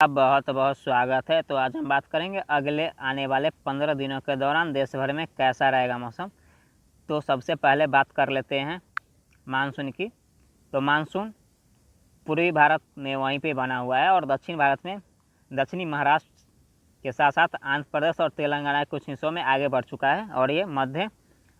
बहुत बहुत स्वागत है। तो आज हम बात करेंगे अगले आने वाले 15 दिनों के दौरान देश भर में कैसा रहेगा मौसम। तो सबसे पहले बात कर लेते हैं मानसून की। तो मानसून पूर्वी भारत में वहीं पे बना हुआ है और दक्षिण भारत में दक्षिणी महाराष्ट्र के साथ साथ आंध्र प्रदेश और तेलंगाना के कुछ हिस्सों में आगे बढ़ चुका है और ये मध्य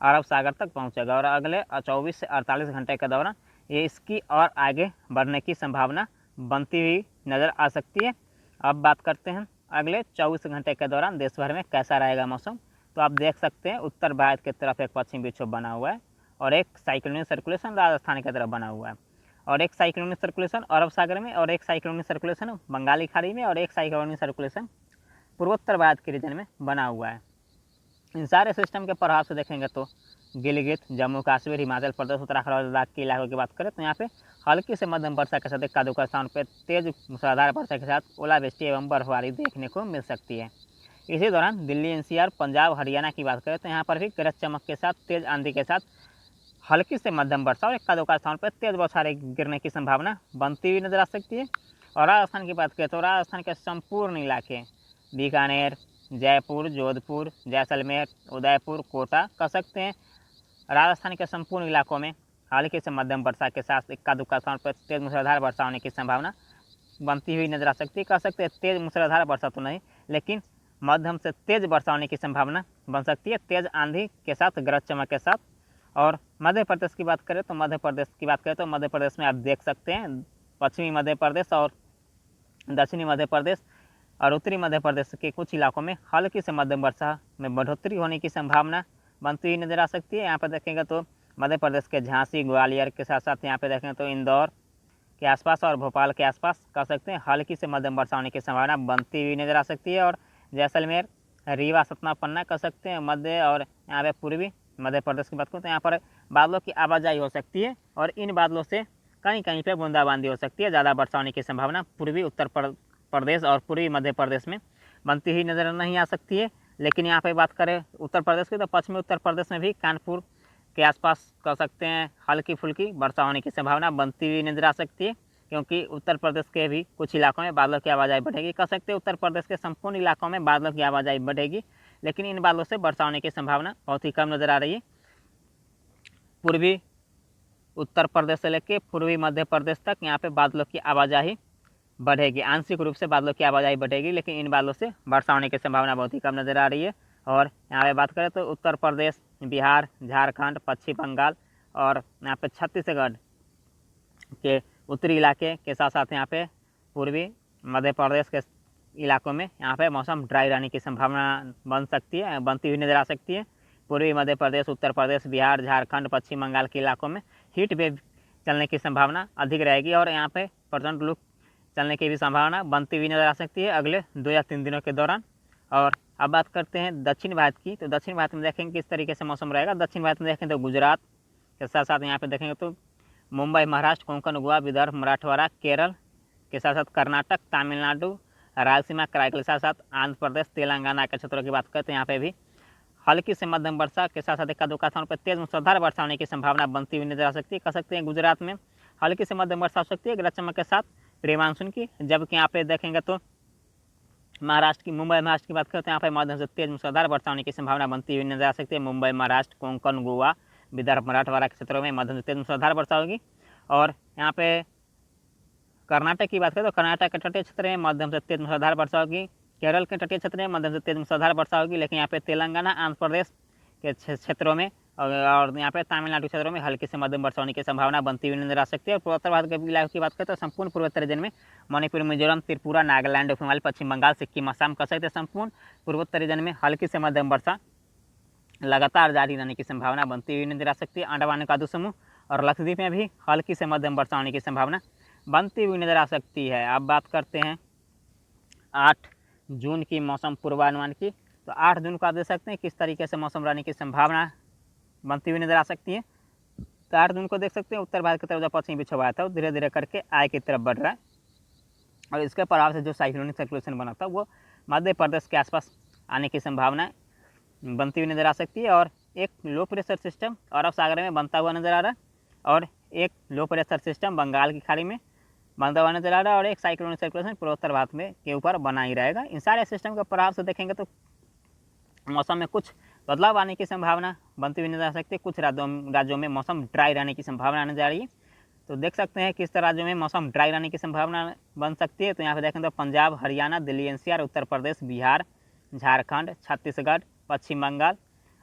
अरब सागर तक पहुँचेगा और अगले 24 से 48 घंटे के दौरान ये इसकी और आगे बढ़ने की संभावना बनती हुई नज़र आ सकती है। अब बात करते हैं अगले 24 घंटे के दौरान देश भर में कैसा रहेगा मौसम। तो आप देख सकते हैं उत्तर भारत की तरफ एक पश्चिमी विक्षोभ बना हुआ है और एक साइक्लोनिक सर्कुलेशन राजस्थान की तरफ बना हुआ है और एक साइक्लोनिक सर्कुलेशन अरब सागर में और एक साइक्लोनिक सर्कुलेशन बंगाली खाड़ी में और एक साइक्लोनिक सर्कुलेशन पूर्वोत्तर भारत के रीजन में बना हुआ है। इन सारे सिस्टम के प्रभाव से देखेंगे तो गिलगित, जम्मू कश्मीर, हिमाचल प्रदेश, उत्तराखंड और लद्दाख के इलाकों की बात करें तो यहाँ पे हल्की से मध्यम वर्षा के साथ इक्का दुक्का स्थान पर तेज मूसलाधार वर्षा के साथ ओलावृष्टि एवं बर्फबारी देखने को मिल सकती है। इसी दौरान दिल्ली, एनसीआर, पंजाब, हरियाणा की बात करें तो यहाँ पर भी गरज चमक के साथ तेज आंधी के साथ हल्की से मध्यम वर्षा और इक्का दुक्का स्थान पर तेज बौछारें गिरने की संभावना बनती हुई नजर आ सकती है। और राजस्थान की बात करें तो राजस्थान के संपूर्ण इलाके बीकानेर, जयपुर, जोधपुर, जैसलमेर, उदयपुर, कोटा कह सकते हैं राजस्थान के संपूर्ण इलाकों में हल्की से मध्यम वर्षा के साथ इक्का दुक्का स्थान पर तेज मूसलाधार वर्षा होने की संभावना बनती हुई नजर आ सकती है। कह सकते हैं तेज मूसलाधार वर्षा तो नहीं, लेकिन मध्यम से तेज वर्षा होने की संभावना बन सकती है, तेज आंधी के साथ, गरज चमक के साथ। और मध्य प्रदेश की बात करें तो मध्य प्रदेश में आप देख सकते हैं पश्चिमी मध्य प्रदेश और दक्षिणी मध्य प्रदेश और उत्तरी मध्य प्रदेश के कुछ इलाकों में हल्की से मध्यम वर्षा में बढ़ोतरी होने की संभावना बनती हुई नजर आ सकती है। यहाँ पर देखेंगे तो मध्य प्रदेश के झांसी, ग्वालियर के साथ साथ यहाँ पे देखें तो इंदौर के आसपास और भोपाल के आसपास कह सकते हैं हल्की से मध्यम वर्षा होने की संभावना बनती हुई नजर आ सकती है। और जैसलमेर, रीवा, सतना, पन्ना कह सकते हैं मध्य और यहाँ पे पूर्वी मध्य प्रदेश की बात करें तो यहाँ पर बादलों की आवाजाही हो सकती है और इन बादलों से कहीं कहीं पर बूंदाबांदी हो सकती है। ज़्यादा वर्षा होने की संभावना पूर्वी उत्तर प्रदेश और पूर्वी मध्य प्रदेश में बनती हुई नजर नहीं आ सकती है। लेकिन यहाँ पे बात करें उत्तर प्रदेश की तो पश्चिमी उत्तर प्रदेश में भी कानपुर के आसपास कह सकते हैं हल्की फुल्की वर्षा होने की संभावना बनती हुई नजर आ सकती है, क्योंकि उत्तर प्रदेश के भी कुछ इलाकों में बादलों की आवाजाही बढ़ेगी। कह सकते हैं उत्तर प्रदेश के संपूर्ण इलाकों में बादलों की आवाजाही बढ़ेगी, लेकिन इन बादलों से वर्षा होने की संभावना बहुत ही कम नजर आ रही है। पूर्वी उत्तर प्रदेश से लेकर पूर्वी मध्य प्रदेश तक यहाँ पे बादलों की आवाजाही बढ़ेगी, आंशिक रूप से बादलों की आवाजाही बढ़ेगी, लेकिन इन बादलों से वर्षा होने की संभावना बहुत ही कम नजर आ रही है। और यहाँ पे बात करें तो उत्तर प्रदेश, बिहार, झारखंड, पश्चिम बंगाल और यहाँ पे छत्तीसगढ़ के उत्तरी इलाके के साथ साथ यहाँ पे पूर्वी मध्य प्रदेश के इलाकों में यहाँ पे मौसम ड्राई रहने की संभावना बनती हुई नजर आ सकती है। पूर्वी मध्य प्रदेश, उत्तर प्रदेश, बिहार, झारखंड, पश्चिम बंगाल के इलाकों में हीट वेव चलने की संभावना अधिक रहेगी और यहाँ पे प्रचंड लू चलने की भी संभावना बनती हुई नजर आ सकती है अगले 2 या 3 दिनों के दौरान। और अब बात करते हैं दक्षिण भारत की। तो दक्षिण भारत में देखेंगे किस तरीके से मौसम रहेगा। दक्षिण भारत में देखें तो गुजरात के साथ साथ यहाँ पे देखेंगे तो मुंबई, महाराष्ट्र, कोंकण, गोवा, विदर्भ, मराठवाड़ा, केरल के साथ साथ कर्नाटक, तमिलनाडु, रायलसीमा, कराई के साथ साथ आंध्र प्रदेश, तेलंगाना के क्षेत्रों की बात करें तो यहाँ पे भी हल्की से मध्यम वर्षा के साथ साथ इक्का दुक्का स्थानों पर तेज मूसलाधार वर्षा होने की संभावना बनती हुई नजर आ सकती है। कह सकते हैं गुजरात में हल्की से मध्यम वर्षा हो सकती है गरज चमक के साथ प्री मानसून की। जबकि यहाँ पे देखेंगे तो महाराष्ट्र की मुंबई, महाराष्ट्र की बात करें तो यहाँ पे मध्यम से तेज मूसलाधार वर्षा होने की संभावना बनती हुई नजर आ सकती है। मुंबई, महाराष्ट्र, कोंकण, गोवा, विदर्भ, मराठवाड़ा के क्षेत्रों में मध्यम से तेज मूसलाधार वर्षा होगी। और यहाँ पे कर्नाटक की बात करें तो कर्नाटक के तटीय क्षेत्र में मध्यम से तेज मूसलाधार वर्षा होगी। केरल के तटीय क्षेत्र में मध्यम से तेज मूसलाधार वर्षा होगी, लेकिन यहाँ पे तेलंगाना, आंध्र प्रदेश के क्षेत्रों में और यहाँ पे तमिलनाडु क्षेत्रों में हल्की से मध्यम वर्षा होने की संभावना बनती हुई नजर आ सकती है। और पूर्वोत्तर भारत के इलाकों की बात करें तो संपूर्ण पूर्वोत्तर रीजन में मणिपुर, मिजोरम, त्रिपुरा, नागालैंड, हिमाचल, पश्चिम बंगाल, सिक्किम, असम कह सकते हैं संपूर्ण पूर्वोत्तर रीजन में हल्की से मध्यम वर्षा लगातार जारी रहने की संभावना बनती हुई नजर आ सकती है। अंडमान निकोबार समूह और लक्षद्वीप में भी हल्की से मध्यम वर्षा होने की संभावना बनती हुई नजर आ सकती है। अब बात करते हैं 8 जून की मौसम पूर्वानुमान की। तो 8 जून को आप देख सकते हैं किस तरीके से मौसम रहने की संभावना बनती हुई नजर आ सकती है। तो 8 जून को देख सकते हैं उत्तर भारत की तरफ जो पश्चिमी विक्षोभ आया था वो धीरे धीरे करके आय की तरफ बढ़ रहा है और इसके प्रभाव से जो साइक्लोनिक सर्कुलेशन बना था वो मध्य प्रदेश के आसपास आने की संभावना बनती हुई नजर आ सकती है। और एक लो प्रेशर सिस्टम अरब सागर में बनता हुआ नजर आ रहा है और एक लो प्रेशर सिस्टम बंगाल की खाड़ी में बनता हुआ नजर आ रहा है और एक साइक्लोनिक सर्कुलेशन पूर्वोत्तर भारत में के ऊपर बना ही रहेगा। इन सारे सिस्टम के प्रभाव से देखेंगे तो मौसम में कुछ बदलाव आने की संभावना बनती हुई नजर आ सकती है। कुछ राज्यों में मौसम ड्राई रहने की संभावना नजर आ रही है। तो देख सकते हैं किस तरह राज्यों में मौसम ड्राई रहने की संभावना बन सकती है। तो यहाँ पे देखें तो पंजाब, हरियाणा, दिल्ली एनसीआर, उत्तर प्रदेश, बिहार, झारखंड, छत्तीसगढ़, पश्चिम बंगाल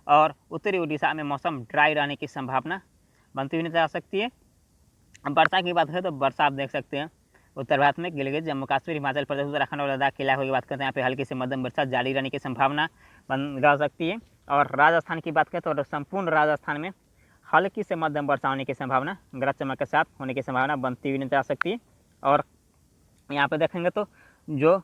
और उत्तरी उड़ीसा में मौसम ड्राई रहने की संभावना बनती हुई नजर आ सकती है। अब वर्षा की बात करें तो वर्षा आप देख सकते हैं उत्तर भारत में गिलगित, जम्मू कश्मीर, हिमाचल प्रदेश, उत्तराखंड और लद्दाख के इलाकों की बात करते हैं, यहाँ पे हल्की से मध्यम वर्षा जारी रहने की संभावना बन रह सकती है। और राजस्थान की बात करें तो संपूर्ण राजस्थान में हल्की से मध्यम वर्षा होने की संभावना गरज चमक के साथ होने की संभावना बनती हुई नजर आ सकती है। और यहाँ पे देखेंगे तो जो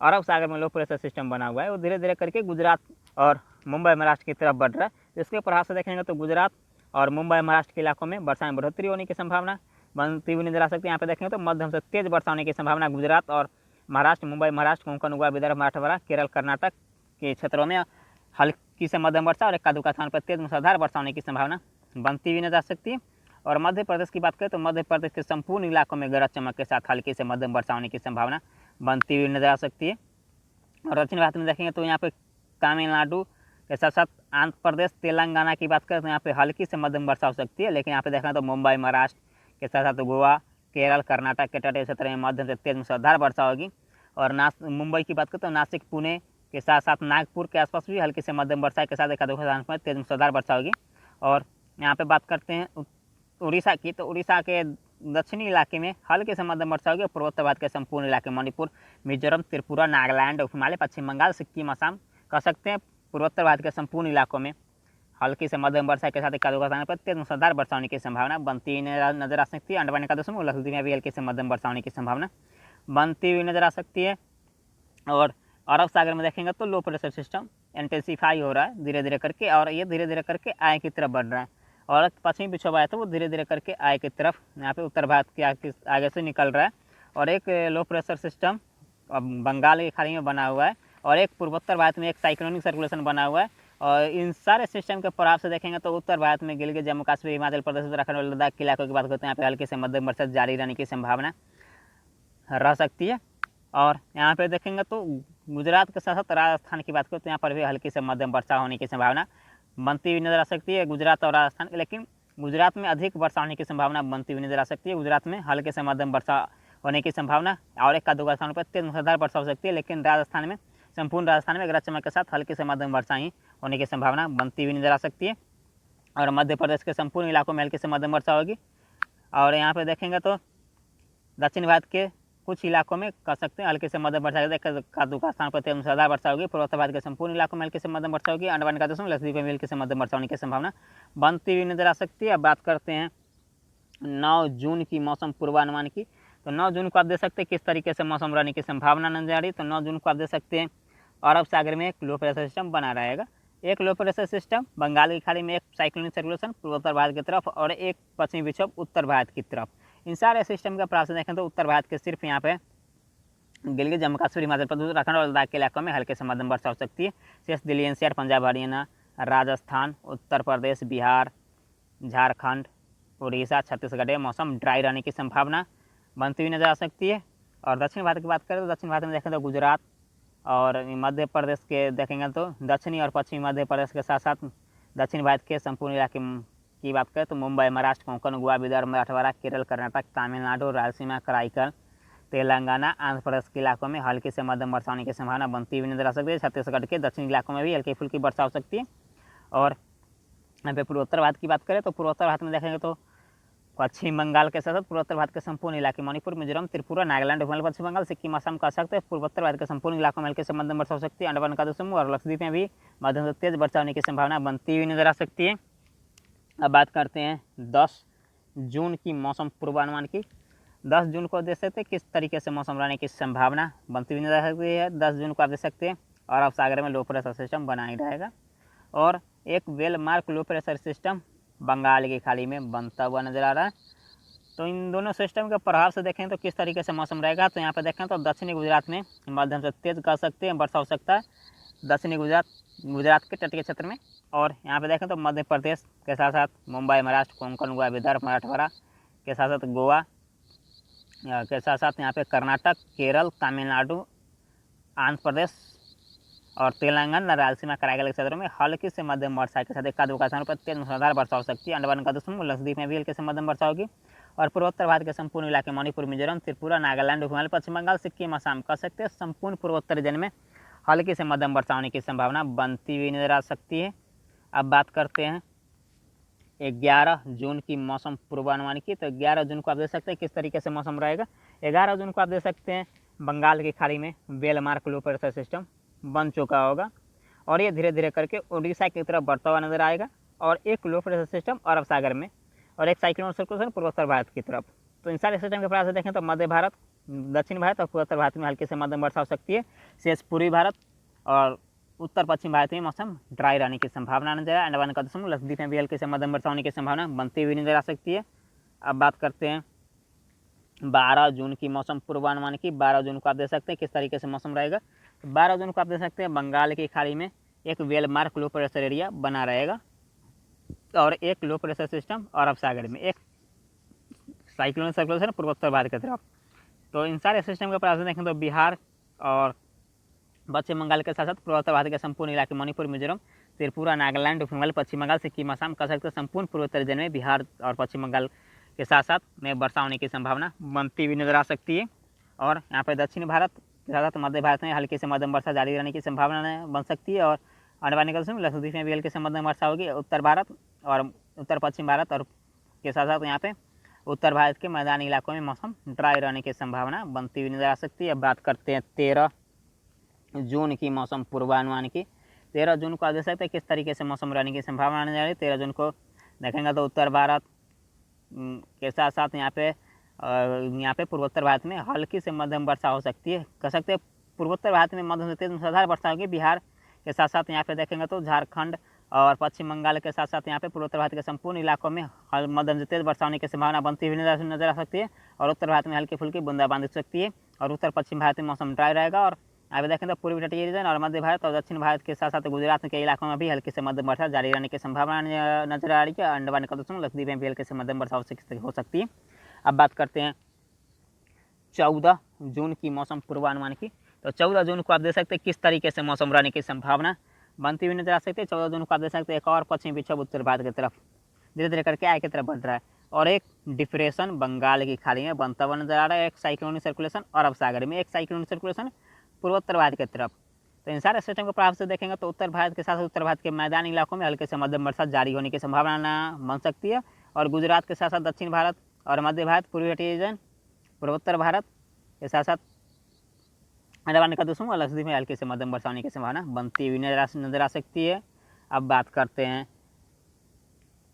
अरब सागर में लो प्रेशर सिस्टम बना हुआ है वो धीरे धीरे करके गुजरात और मुंबई महाराष्ट्र की तरफ बढ़ रहा है। इसके प्रभाव से देखेंगे तो गुजरात और मुंबई महाराष्ट्र के इलाकों में वर्षा में बढ़ोतरी होने की संभावना बनती हुई नजर आ सकती है। यहाँ पे देखेंगे तो मध्यम से तेज वर्षा होने की संभावना गुजरात और महाराष्ट्र, मुंबई महाराष्ट्र, कोंकण, गोवा, विदर्भ, मराठवाड़ा, केरल, कर्नाटक के क्षेत्रों में हल्की से मध्यम वर्षा और एक आधे स्थान पर तेज मूसलाधार वर्षा होने की संभावना बनती हुई नजर आ सकती है। और मध्य प्रदेश की बात करें तो मध्य प्रदेश के संपूर्ण इलाकों में गरज चमक के साथ हल्की से मध्यम वर्षा होने की संभावना बनती हुई नजर आ सकती है। और दक्षिण भारत में देखेंगे तो यहाँ पे तमिलनाडु के साथ साथ आंध्र प्रदेश, तेलंगाना की बात करें तो यहाँ पे हल्की से मध्यम वर्षा हो सकती है। लेकिन यहाँ पे देखना तो मुंबई महाराष्ट्र के साथ साथ गोवा, केरल, कर्नाटक के तटीय क्षेत्र में मध्यम से तेज मूसलाधार वर्षा होगी। और मुंबई की बात करें तो नासिक, पुणे के साथ साथ नागपुर के आसपास भी हल्की से मध्यम वर्षा के साथ एक आधे स्थान पर तेज मूसलाधार वर्षा होगी। और यहाँ पे बात करते हैं उड़ीसा की, तो उड़ीसा के दक्षिणी इलाके में हल्के से मध्यम वर्षा होगी। पूर्वोत्तर भारत के संपूर्ण इलाके मणिपुर, मिजोरम, त्रिपुरा, नागालैंड, हिमालय, पश्चिम बंगाल, सिक्किम, असम कह सकते हैं पूर्वोत्तर भारत के संपूर्ण इलाकों में हल्की से मध्यम वर्षा के साथ एक आधे स्थान पर तेज मूसलाधार वर्षा होने की संभावना बनती हुई नजर आ सकती है। अंडमान निकोबार समूह, लक्षद्वीप में भी हल्की से मध्यम वर्षा होने की संभावना बनती हुई नजर आ सकती है। और अरब सागर में देखेंगे तो लो प्रेशर सिस्टम इंटेंसिफाई हो रहा है धीरे धीरे करके और ये धीरे धीरे करके आय की तरफ बढ़ रहा है। और पश्चिमी विक्षोभ आया था वो धीरे धीरे करके आय की तरफ यहाँ पे उत्तर भारत के आगे से निकल रहा है। और एक लो प्रेशर सिस्टम बंगाल की खाड़ी में बना हुआ है और एक पूर्वोत्तर भारत में एक साइक्लोनिक सर्कुलेशन बना हुआ है। और इन सारे सिस्टम के प्रभाव से देखेंगे तो उत्तर भारत में गिलगित, जम्मू कश्मीर, हिमाचल प्रदेश, उत्तराखंड और लद्दाख के इलाकों की बात करते हैं, यहाँ पे हल्की से मध्यम वर्षा जारी रहने की संभावना रह सकती है। और यहाँ पे देखेंगे तो गुजरात के साथ साथ राजस्थान की बात करें तो यहाँ पर भी हल्की से मध्यम वर्षा होने की संभावना बनती हुई नजर आ सकती है गुजरात और राजस्थान। लेकिन गुजरात में अधिक वर्षा होने की संभावना बनती हुई नजर आ सकती है। गुजरात में हल्के से मध्यम वर्षा होने की संभावना और एक आधे स्थानों पर तेज मूसलाधार वर्षा हो सकती है। लेकिन राजस्थान में, संपूर्ण राजस्थान में गरज चमक के साथ हल्की से मध्यम वर्षा ही होने की संभावना बनती हुई नजर आ सकती है। और मध्य प्रदेश के संपूर्ण इलाकों में हल्की से मध्यम वर्षा होगी। और यहाँ पे देखेंगे तो दक्षिण भारत के कुछ इलाकों में कह सकते हैं हल्की से मध्यम वर्षा का स्थान पर तेज मूसलाधार वर्षा होगी। पूर्वोत्तर भारत के संपूर्ण इलाकों में हल्की से मध्यम वर्षा होगी। अंडमान निकोबार समूह, लक्षद्वीप में हल्की से मध्यम वर्षा होने की संभावना बनती हुई नजर आ सकती है। अब बात करते हैं 9 जून की मौसम पूर्वानुमान की। तो 9 जून को आप देख सकते हैं किस तरीके से मौसम रहने की संभावना नजर आ रही है। तो 9 जून को आप देख सकते हैं अरब सागर में एक लो प्रेशर सिस्टम बना रहेगा। एक लो प्रेशर सिस्टम बंगाल की खाड़ी में, एक साइक्लोनिक सर्कुलेशन पूर्वोत्तर भारत की तरफ और एक पश्चिमी विक्षोभ उत्तर भारत की तरफ। इन सारे सिस्टम का प्रभाव देखें तो उत्तर भारत के सिर्फ यहाँ पे गिलगित, जम्मू कश्मीर, हिमाचल प्रदेश, उत्तराखंड और लद्दाख के इलाकों में हल्के से मध्यम वर्षा हो सकती है। शेष दिल्ली एनसीआर, पंजाब, हरियाणा, राजस्थान, उत्तर प्रदेश, बिहार, झारखंड, उड़ीसा, छत्तीसगढ़ में मौसम ड्राई रहने की संभावना बनती हुई नजर आ सकती है। और दक्षिण भारत की बात करें तो दक्षिण भारत में देखें तो गुजरात और मध्य प्रदेश के देखेंगे तो दक्षिणी और पश्चिमी मध्य प्रदेश के साथ साथ दक्षिण भारत के संपूर्ण इलाके की बात करें तो मुंबई, महाराष्ट्र, कोंकण, गोवा, विदर्भ, मराठवाड़ा, केरल, कर्नाटक, तमिलनाडु, रायलसीमा, कराईकल, तेलंगाना, आंध्र प्रदेश के इलाकों में हल्की से मध्यम वर्षा होने की संभावना बनती हुई नजर आ सकती है। छत्तीसगढ़ के दक्षिणी इलाकों में भी हल्की फुल्की वर्षा हो सकती है। और यहाँ पे पूर्वोत्तर भारत की बात करें तो पूर्वोत्तर भारत में देखेंगे तो पश्चिम बंगाल के साथ साथ पूर्वोत्तर भारत के संपूर्ण इलाके मणिपुर, मिजोरम, त्रिपुरा, नागालैंड, हिमाचल, पश्चिम बंगाल, सिक्किम, असम कह सकते हैं पूर्वोत्तर भारत के संपूर्ण इलाकों में हल्के से मध्यम वर्षा हो सकती है। अंडमान निकोबार समूह और लक्षद्वीप में भी मध्यम से तेज वर्षा होने की संभावना बनती हुई नजर आ सकती है। अब बात करते हैं 10 जून की मौसम पूर्वानुमान की। 10 जून को देख सकते हैं किस तरीके से मौसम रहने की संभावना बनती हुई नजर आ सकती है। 10 जून को आप देख सकते हैं अरब सागर में लो प्रेशर सिस्टम बना ही रहेगा और एक well mark low pressure system Bengal की खाड़ी में बनता हुआ नजर आ रहा है। तो इन दोनों सिस्टम के प्रभाव से देखें तो किस तरीके से मौसम रहेगा। तो यहाँ पर देखें तो दक्षिणी गुजरात में मध्यम से तेज कह सकते हैं वर्षा हो सकता है दक्षिणी गुजरात के तटीय क्षेत्र में। और यहाँ पे देखें तो मध्य प्रदेश के साथ साथ मुंबई, महाराष्ट्र, कोंकण, गोवा, विदर्भ, मराठवाड़ा के साथ साथ गोवा के साथ साथ यहाँ पे कर्नाटक, केरल, तमिलनाडु, आंध्र प्रदेश और तेलंगाना, रायलसीमा, कराईगल के क्षेत्रों में हल्की से मध्यम वर्षा के साथ एक आध स्थानों पर तेज मूसलाधार वर्षा हो सकती है। अंडमान का दुश्मन लक्षद्वीप में भी हल्की से मध्यम वर्षा होगी और पूर्वोत्तर भारत के संपूर्ण इलाके मणिपुर, मिजोरम, त्रिपुरा, नागालैंड, हिमालय, पश्चिम बंगाल, सिक्किम, असम कह सकते हैं संपूर्ण पूर्वोत्तर रीजन में हल्की से मध्यम वर्षा होने की संभावना बनती हुई नजर आ सकती है। अब बात करते हैं 11 जून की मौसम पूर्वानुमान की। तो 11 जून को आप देख सकते हैं किस तरीके से मौसम रहेगा। 11 जून को आप देख सकते हैं बंगाल की खाड़ी में बेलमार्क लो प्रेशर सिस्टम बन चुका होगा और ये धीरे धीरे करके उड़ीसा की तरफ बढ़ता हुआ नजर आएगा और एक लो प्रेशर सिस्टम अरब सागर में और एक साइक्लोन सर्कुलेशन पूर्वोत्तर भारत की तरफ। तो इन सारे सिस्टम के प्रकार से देखें तो मध्य भारत, दक्षिण भारत और पूर्वोत्तर भारत में हल्की से मध्यम वर्षा हो सकती है। शेष पूर्वी भारत और उत्तर पश्चिम भारत में मौसम ड्राई रहने की संभावना नजर आ। अंडमान का दुश्मन लक्षद्वीप में भी हल्की से मध्यम वर्षा होने की संभावना बनती हुई नजर आ सकती है। अब बात करते हैं 12 जून की मौसम पूर्वानुमान की। 12 जून को आप देख सकते हैं किस तरीके से मौसम रहेगा। तो 12 जून को आप देख सकते हैं बंगाल की खाड़ी में एक वेलमार्क लो प्रेशर एरिया बना रहेगा और एक लो प्रेशर सिस्टम अरब सागर में, एक साइक्लोनिक सर्कुलेशन पूर्वोत्तर भारत की तरफ। तो इन सारे सिस्टम के प्रकार से देखें तो बिहार और पश्चिम बंगाल के साथ साथ पूर्वोत्तर भारत के संपूर्ण इलाके मणिपुर, मिजोरम, त्रिपुरा, नागालैंड, हिमालय, पश्चिम बंगाल, सिक्किम, असम कह सकते हैं संपूर्ण पूर्वोत्तर रीजन में बिहार और पश्चिम बंगाल के साथ साथ में वर्षा होने की संभावना बनती हुई नजर आ सकती है। और यहाँ पर दक्षिण भारत के साथ साथ मध्य भारत में हल्की से मध्यम वर्षा जारी रहने की संभावना बन सकती है और अंडमान निकोबार में लक्षद्वीप में भी हल्की से मध्यम वर्षा होगी। उत्तर भारत और उत्तर पश्चिम भारत और के साथ साथ यहाँ पे उत्तर भारत के मैदानी इलाकों में मौसम ड्राई रहने की संभावना बनती हुई नजर आ सकती है। अब बात करते हैं 13 जून की मौसम पूर्वानुमान की। 13 जून को आप देख सकते हैं किस तरीके से मौसम रहने की संभावना नजर आ रही है। 13 जून को देखेंगे तो उत्तर भारत के साथ साथ यहाँ पे पूर्वोत्तर भारत में हल्की से मध्यम वर्षा हो सकती है। कह सकते हैं पूर्वोत्तर भारत में मध्यम से तेज मूसलाधार वर्षा होगी। बिहार के साथ साथ यहाँ पे देखेंगे तो झारखंड और पश्चिम बंगाल के साथ साथ यहाँ पे पूर्वोत्तर भारत के संपूर्ण इलाकों में मध्यम से तेज वर्षा होने की संभावना बनती हुई नजर आ सकती है और उत्तर भारत में हल्की फुल्की बूंदाबांदी हो सकती है और उत्तर पश्चिम भारत में मौसम ड्राई रहेगा। और अभी देखें तो पूर्वी तटीय रीजन और मध्य भारत और दक्षिण भारत के साथ साथ गुजरात के इलाकों में भी हल्की से मध्यम वर्षा जारी रहने की संभावना नजर आ रही है। अंडमान निकोबार द्वीप लक्षद्वीप में भी हल्की से मध्यम वर्षा हो सकती है। अब बात करते हैं 14 जून की मौसम पूर्वानुमान की। तो 14 जून को आप देख सकते हैं किस तरीके से मौसम रहने की संभावना बनती हुई नजर आ सकती है। 14 जून को आप देख सकते हैं एक और पश्चिमी विक्षोभ उत्तर भारत की तरफ धीरे धीरे करके आगे की तरफ बढ़ रहा है और एक डिप्रेशन बंगाल की खाड़ी में बनता हुआ नजर आ रहा है। एक साइक्लोनिक सर्कुलेशन अरब सागर में, एक साइक्लोनिक सर्कुलेशन पूर्वोत्तर भारत की तरफ। तो इन सारे सिस्टम के प्रभाव से देखेंगे तो उत्तर भारत के साथ उत्तर भारत के मैदानी इलाकों में हल्के से मध्यम वर्षा जारी होने की संभावना बन सकती है और गुजरात के साथ साथ दक्षिण भारत और मध्य भारत, पूर्वी तटीय रीजन, पूर्वोत्तर भारत के साथ साथ अंडमान निकोबार द्वीप और लक्षद्वीप में हल्की से मध्यम वर्षा होने की संभावना बनती हुई नजर आ सकती है। अब बात करते हैं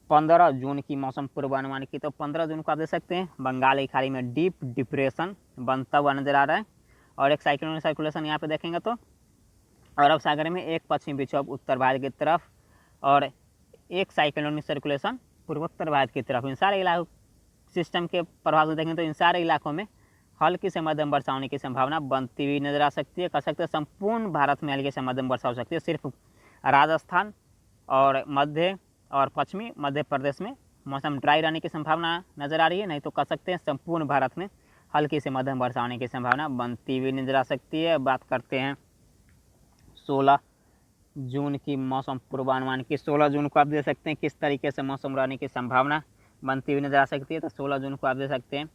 15 जून की मौसम पूर्वानुमान की। तो 15 जून को आप देख सकते हैं बंगाल की खाड़ी में डीप डिप्रेशन बनता हुआ नजर आ रहा है और एक साइक्लोनिक सर्कुलेशन यहाँ पे देखेंगे तो अरब सागर में, एक पश्चिमी विक्षोभ उत्तर भारत की तरफ और एक साइक्लोनिक सर्कुलेशन पूर्वोत्तर भारत की तरफ। इन सारे इलाकों सिस्टम के प्रभाव से देखें तो इन सारे इलाकों में हल्की से मध्यम वर्षा होने की संभावना बनती हुई नजर आ सकती है। कह सकते हैं संपूर्ण भारत में हल्की से मध्यम वर्षा हो सकती है। सिर्फ राजस्थान और मध्य और पश्चिमी मध्य प्रदेश में मौसम ड्राई रहने की संभावना नजर आ रही है, नहीं तो कह सकते हैं संपूर्ण भारत में हल्की से मध्यम वर्षा होने की संभावना बनती हुई नजर आ सकती है। बात करते हैं 16 जून की मौसम पूर्वानुमान की। 16 जून को आप देख सकते हैं किस तरीके से मौसम रहने की संभावना बनती हुई नजर आ सकती है। तो 16 जून को आप देख सकते हैं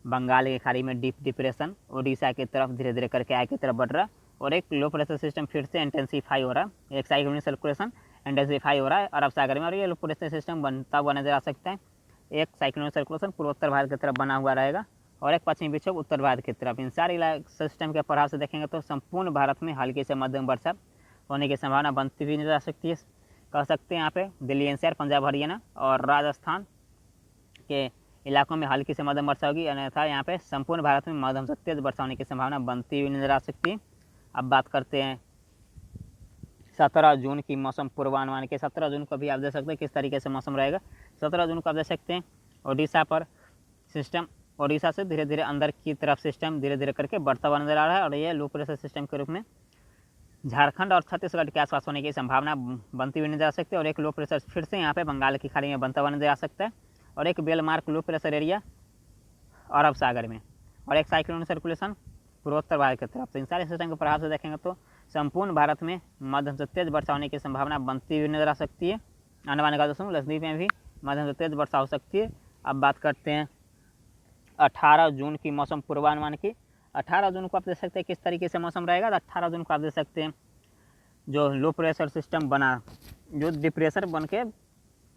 बंगाल की खाड़ी में डीप डिप्रेशन उड़ीसा की तरफ धीरे धीरे करके आगे की तरफ बढ़ रहा है और एक लो प्रेशर सिस्टम फिर से इंटेंसीफाई हो रहा है। एक साइक्लोनिक सर्कुलेशन इंटेंसीफाई हो रहा है अरब सागर में और ये लो प्रेशर सिस्टम बनता हुआ नजर आ सकता है। एक साइक्लोनिक सर्कुलेशन पूर्वोत्तर भारत की तरफ बना हुआ रहेगा और एक पश्चिमी विक्षोभ उत्तर भारत की तरफ। इन सारे सिस्टम के प्रभाव से देखेंगे तो संपूर्ण भारत में हल्की से मध्यम वर्षा होने की संभावना बनती हुई नजर आ सकती है। कह सकते हैं यहाँ पे दिल्ली एनसीआर, पंजाब हरियाणा और राजस्थान के इलाकों में हल्की से मध्यम वर्षा होगी, अन्यथा यहाँ पे संपूर्ण भारत में मध्यम से तेज वर्षा होने की संभावना बनती हुई नजर आ सकती है। अब बात करते हैं 17 जून की मौसम पूर्वानुमान के। 17 जून को भी आप देख सकते हैं किस तरीके से मौसम रहेगा। 17 जून को आप देख सकते हैं उड़ीसा पर सिस्टम, उड़ीसा से धीरे धीरे अंदर की तरफ सिस्टम धीरे धीरे करके बढ़ता हुआ नजर आ रहा है और ये लो प्रेशर सिस्टम के रूप में झारखंड और छत्तीसगढ़ के आसपास होने की संभावना बनती हुई नजर आ सकती है और एक लो प्रेशर फिर से यहाँ पे बंगाल की खाड़ी में बनता हुआ नजर आ सकता है और एक बेलमार्क लो प्रेशर एरिया अरब सागर में। और एक साइक्लोनिक सर्कुलेशन पूर्वोत्तर भारत की तरफ। तो इन सारे सिस्टम के प्रभाव से देखेंगे तो संपूर्ण भारत में मध्यम से तेज वर्षा होने की संभावना बनती हुई नजर आ सकती है। अंडमान निकोबार समूह लक्षद्वीप में भी मध्यम से तेज वर्षा हो सकती है। अब बात करते हैं 18 जून की मौसम पूर्वानुमान की। 18 जून को आप देख सकते हैं किस तरीके से मौसम रहेगा। तो 18 जून को आप देख सकते हैं जो लो प्रेशर सिस्टम बना, जो डिप्रेशर बन के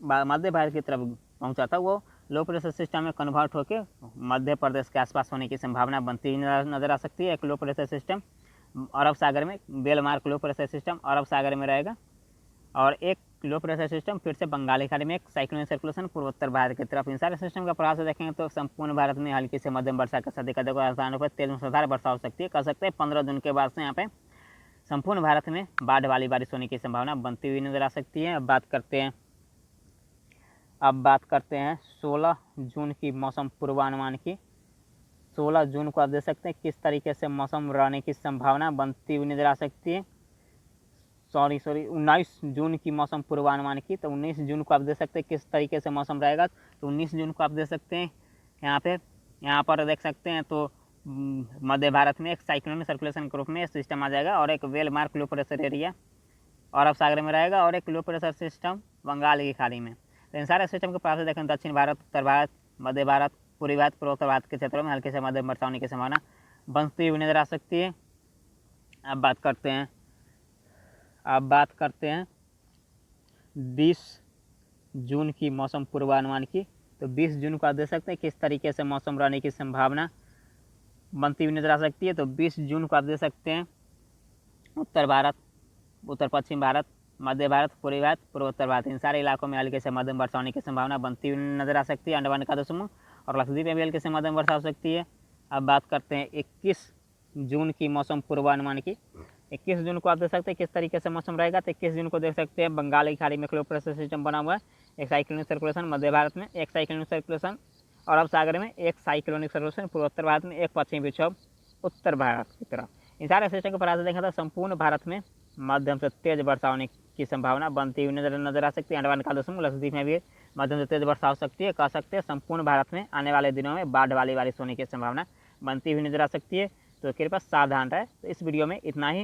मध्य भारत की तरफ पहुंचा था, वो लो प्रेशर सिस्टम में कन्वर्ट होकर मध्य प्रदेश के आसपास होने की संभावना बनती हुई नजर आ सकती है। एक लो प्रेशर सिस्टम अरब सागर में, बेलमार्क लो प्रेशर सिस्टम अरब सागर में रहेगा, और एक लो प्रेशर सिस्टम फिर से बंगाली खाड़ी में एक साइक्लोनिक सर्कुलेशन पूर्वोत्तर भारत की तरफ। इन सारे सिस्टम का प्रभाव से देखेंगे तो संपूर्ण भारत में हल्की से मध्यम वर्षा के साथ अधिक स्थानों पर तेज मूसलाधार वर्षा हो सकती है। कह सकते हैं 15 जून के बाद से यहाँ पे संपूर्ण भारत में बाढ़ वाली बारिश होने की संभावना बनती हुई नजर आ सकती है। अब बात करते हैं 16 जून की मौसम पूर्वानुमान की। 16 जून को आप देख सकते हैं किस तरीके से मौसम रहने की संभावना बनती हुई नजर आ सकती है। 19 जून की मौसम पूर्वानुमान की। तो 19 जून को आप देख सकते हैं किस तरीके से मौसम रहेगा। तो 19 जून को आप देख सकते हैं यहाँ पर देख सकते हैं तो मध्य भारत में एक साइक्लोनिक सर्कुलेशन के रूप में सिस्टम आ जाएगा, और एक well mark low pressure area Arab Sagar में रहेगा, और एक लो प्रेशर सिस्टम बंगाल की खाड़ी में। तो इन सारे सिस्टम के प्रभाव से देखें दक्षिण भारत, उत्तर भारत, मध्य भारत, पूर्वी भारत, पूर्वोत्तर भारत के क्षेत्रों में हल्के से मध्यम वर्षा होने की संभावना बनती हुई नजर आ सकती है। अब बात करते हैं 20 जून की मौसम पूर्वानुमान की। तो 20 जून को आप देख सकते हैं किस तरीके से मौसम रहने की संभावना बनती हुई नजर आ सकती है। तो 20 जून को आप देख सकते हैं उत्तर भारत, उत्तर पश्चिम भारत, मध्य भारत, पूर्वी भारत, पूर्वोत्तर भारत, इन सारे इलाकों में हल्के से मध्यम वर्षा होने की संभावना बनती हुई नजर आ सकती है। अंडमान निकोबार समूह और लक्षद्वीप में भी हल्के से मध्यम वर्षा हो सकती है। अब बात करते हैं 21 जून की मौसम पूर्वानुमान की। 21 जून को आप देख सकते हैं किस तरीके से मौसम रहेगा। तो 21 जून को देख सकते हैं बंगाल की खाड़ी में लो प्रेशर सिस्टम बना हुआ है, एक साइक्लोनिक सर्कुलेशन मध्य भारत में, एक साइक्लोनिक सर्कुलेशन अरब सागर में, एक साइक्लोनिक सर्कुलेशन पूर्वोत्तर भारत में, एक पश्चिमी विक्षोभ उत्तर भारत की तरफ। इन सारे सिस्टम के प्रभाव से देखा था संपूर्ण भारत में मध्यम से तेज वर्षा होने की संभावना बनती हुई नजर आ सकती है। अंडमान निकोबार समूह लक्षद्वीप में भी मध्यम से तेज वर्षा हो सकती है। कह सकते हैं संपूर्ण भारत में आने वाले दिनों में बाढ़ वाली बारिश होने की संभावना बनती हुई नजर आ सकती है। तो कृपया सावधान रहे। तो इस वीडियो में इतना ही।